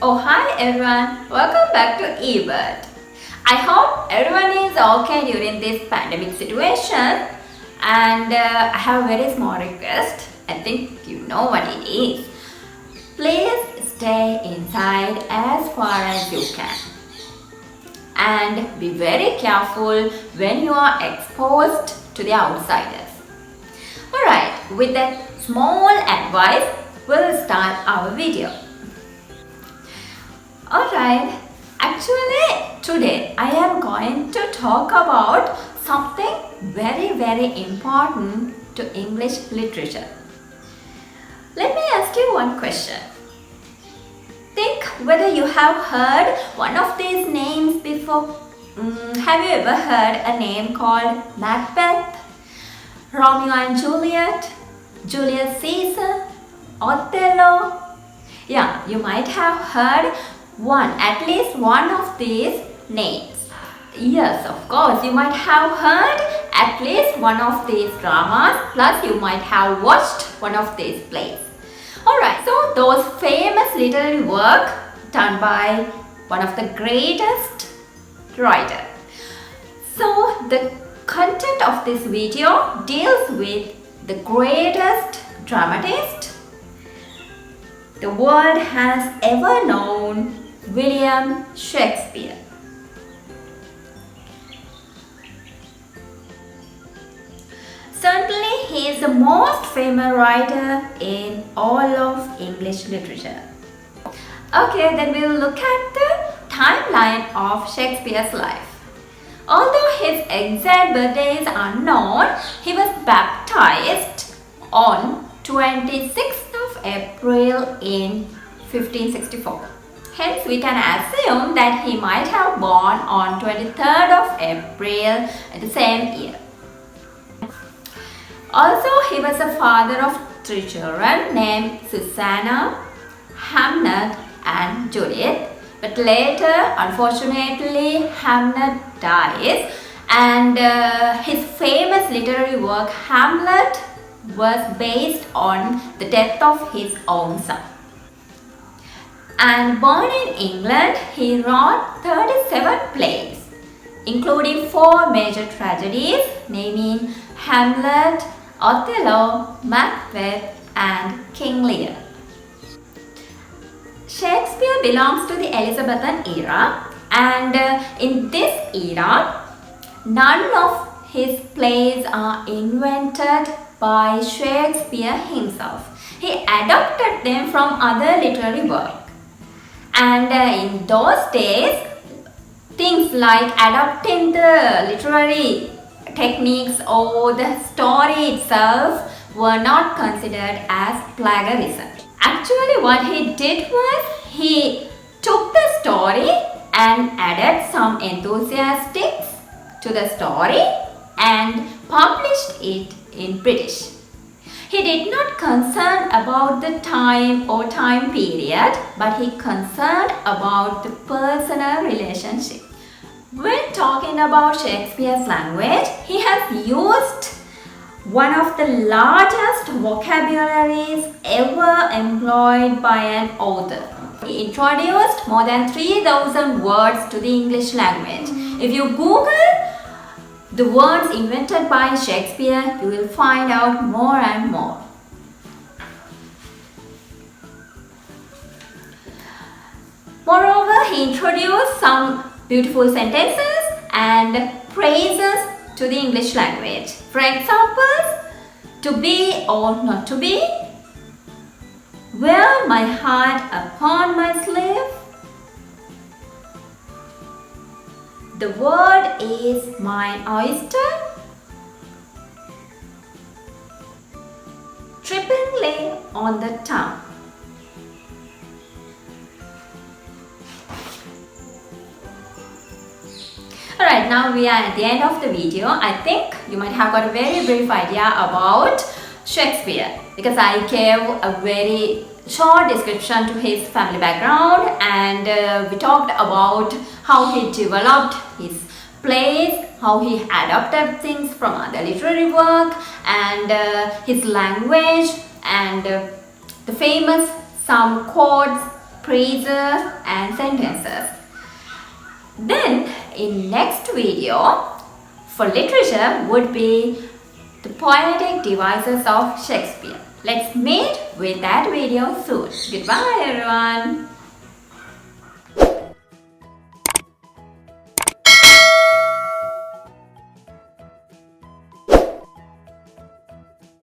Oh, hi everyone, welcome back to eBird. I hope everyone is okay during this pandemic situation, and I have a very small request. I think you know what it is. Please stay inside as far as you can and be very careful when you are exposed to the outsiders. Alright, with that small advice, we'll start our video. Alright, actually today I am going to talk about something very important to English literature. Let me ask you one question. Think whether you have heard one of these names before. Have you ever heard a name called Macbeth, Romeo and Juliet, Julius Caesar, Othello? Yeah, you might have heard at least one of these names. Yes, of course, you might have heard at least one of these dramas, plus you might have watched one of these plays. Alright, so those famous literary work done by one of the greatest writer. So the content of this video deals with the greatest dramatist the world has ever known, William Shakespeare. Certainly, he is the most famous writer in all of English literature. Okay, then we will look at the timeline of Shakespeare's life. Although his exact birthday is unknown, he was baptized on 26th of April in 1564. Hence, we can assume that he might have born on 23rd of April the same year. Also, he was the father of 3 children named Susanna, Hamnet and Judith. But later, unfortunately, Hamnet dies and his famous literary work Hamlet was based on the death of his own son. And born in England, he wrote 37 plays, including 4 major tragedies, naming Hamlet, Othello, Macbeth and King Lear. Shakespeare belongs to the Elizabethan era, and in this era, none of his plays are invented by Shakespeare himself. He adopted them from other literary work. And in those days, things like adopting the literary techniques or the story itself were not considered as plagiarism. Actually, what he did was he took the story and added some enthusiastics to the story and published it in British. He did not concern about the time or time period, but he concerned about the personal relationship. When talking about Shakespeare's language, he has used one of the largest vocabularies ever employed by an author. He introduced more than 3,000 words to the English language. If you Google the words invented by Shakespeare, you will find out more and more. Moreover, he introduced some beautiful sentences and phrases to the English language. For example, to be or not to be, wear my heart upon my sleeve, the world is mine oyster, trippingly on the tongue. Alright, now we are at the end of the video. I think you might have got a very brief idea about Shakespeare because I gave a very short description to his family background and we talked about how he developed his plays, how he adapted things from other literary work and his language and the famous some quotes phrases and sentences. Then in next video for literature would be the poetic devices of Shakespeare. Let's meet with that video soon. Goodbye everyone.